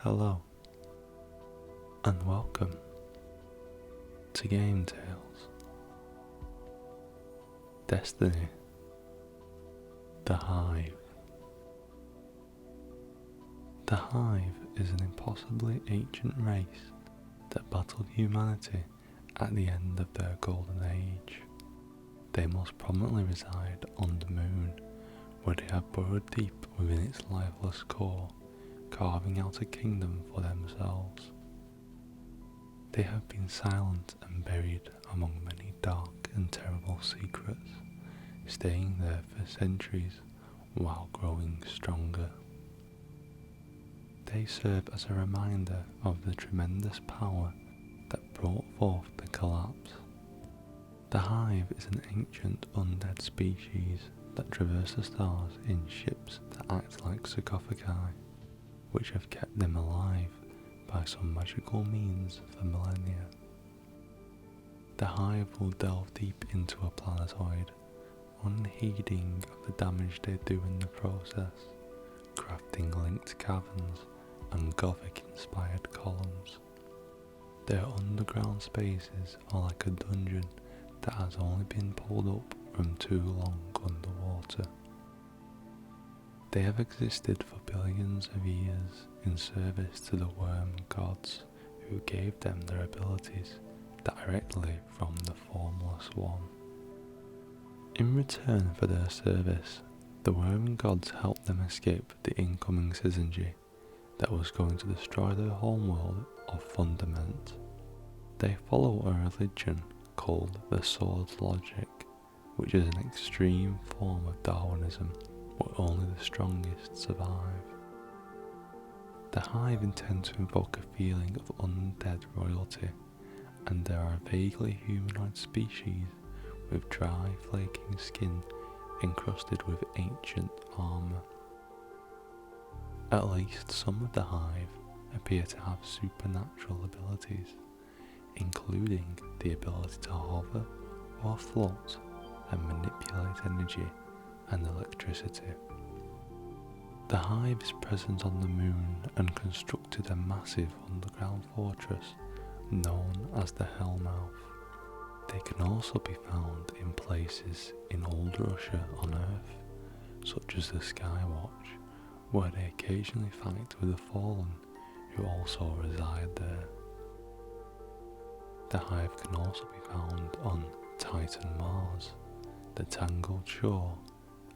Hello, and welcome to GameTales. Destiny, the Hive. The Hive is an impossibly ancient race that battled humanity at the end of their golden age. They most prominently reside on the moon, where they have burrowed deep within its lifeless core, carving out a kingdom for themselves. They have been silent and buried among many dark and terrible secrets, staying there for centuries while growing stronger. They serve as a reminder of the tremendous power that brought forth the collapse. The Hive is an ancient undead species that traverse the stars in ships that act like sarcophagi, which have kept them alive by some magical means for millennia. The Hive will delve deep into a planetoid, unheeding of the damage they do in the process, crafting linked caverns and Gothic-inspired columns. Their underground spaces are like a dungeon that has only been pulled up from too long underwater. They have existed for billions of years in service to the worm gods who gave them their abilities directly from the Formless One. In return for their service, the worm gods helped them escape the incoming Syzygy that was going to destroy their homeworld of Fundament. They follow a religion called the Sword's Logic, which is an extreme form of Darwinism where only the strongest survive. The Hive intend to invoke a feeling of undead royalty, and there are vaguely humanoid species with dry, flaking skin encrusted with ancient armour. At least some of the Hive appear to have supernatural abilities, including the ability to hover or float and manipulate energy and electricity. The Hive is present on the moon and constructed a massive underground fortress known as the Hellmouth. They can also be found in places in old Russia on Earth, such as the Skywatch, where they occasionally fight with the Fallen, who also reside there. The Hive can also be found on Titan Mars, the Tangled Shore,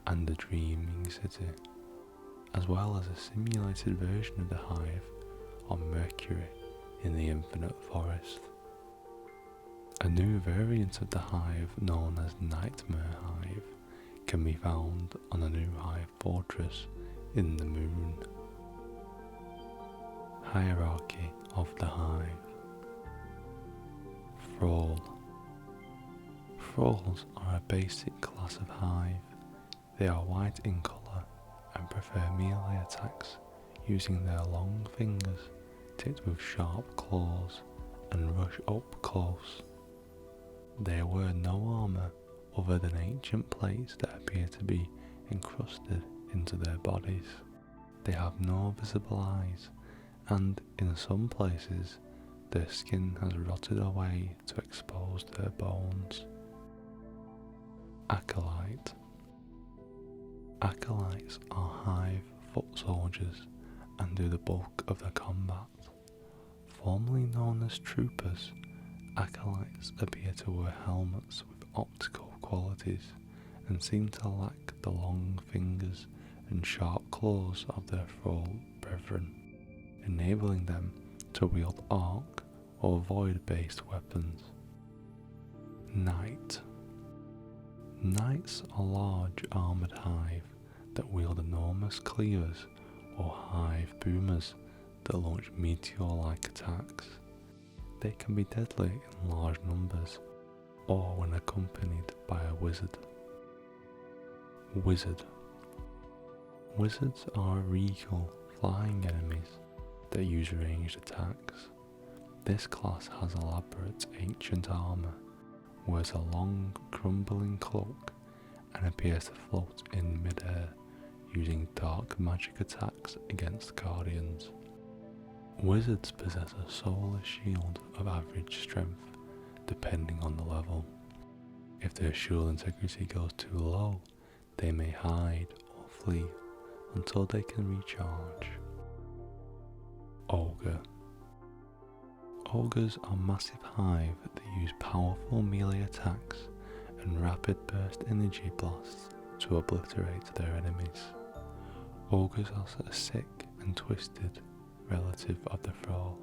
and the Dreaming City, as well as a simulated version of the Hive on Mercury in the Infinite Forest. A new variant of the Hive known as Nightmare Hive can be found on a new Hive fortress in the moon. Hierarchy of the Hive. Thrall. Thralls are a basic class of Hive. They are white in colour and prefer melee attacks, using their long fingers tipped with sharp claws and rush up close. They wear no armour other than ancient plates that appear to be encrusted into their bodies. They have no visible eyes, and in some places their skin has rotted away to expose their bones. Acolyte. Acolytes are Hive foot soldiers and do the bulk of the combat. Formerly known as troopers, acolytes appear to wear helmets with optical qualities and seem to lack the long fingers and sharp claws of their thrall brethren, enabling them to wield arc or void-based weapons. Knight. Knights are large armoured Hive that wield enormous cleavers or Hive boomers that launch meteor-like attacks. They can be deadly in large numbers, or when accompanied by a wizard. Wizard. Wizards are regal, flying enemies that use ranged attacks. This class has elaborate ancient armour, wears a long, crumbling cloak, and appears to float in mid-air, using dark magic attacks against guardians. Wizards possess a soulless shield of average strength, depending on the level. If their shield integrity goes too low, they may hide or flee until they can recharge. Ogre. Ogres are massive hive that use powerful melee attacks and rapid burst energy blasts to obliterate their enemies. Ogres are sick and twisted relative of the Thrall.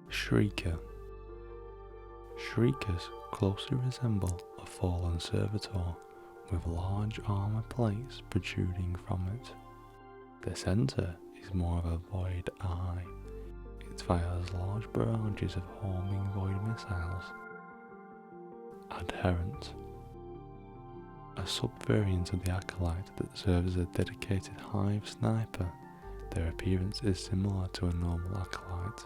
Shrieker. Shriekers closely resemble a fallen servitor with large armor plates protruding from it. The center is more of a void eye. It fires large barrages of homing void missiles. Adherent. A subvariant of the Acolyte that serves as a dedicated hive sniper, their appearance is similar to a normal Acolyte,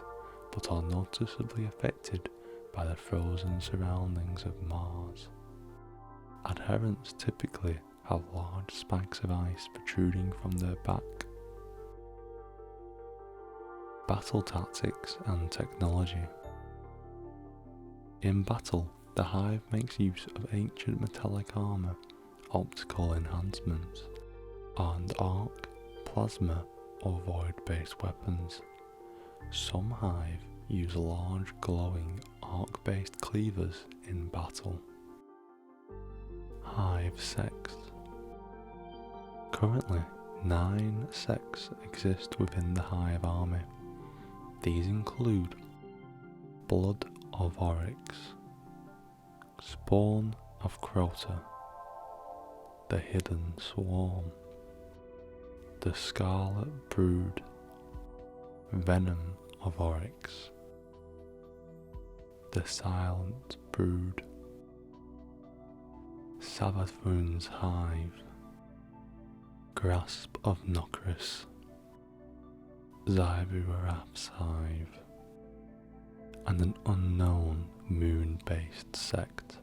but are noticeably affected by the frozen surroundings of Mars. Adherents typically have large spikes of ice protruding from their back. Battle tactics and technology. In battle, the Hive makes use of ancient metallic armor, optical enhancements, and arc, plasma, or void-based weapons. Some Hive use large glowing arc-based cleavers in battle. Hive sects. Currently, 9 sects exist within the Hive army. These include Blood of Oryx, Spawn of Crota, the Hidden Swarm, the Scarlet Brood, Venom of Oryx, the Silent Brood, Savathun's Hive, Grasp of Nokris, Zyvuraf's Hive, and an unknown moon-based sect.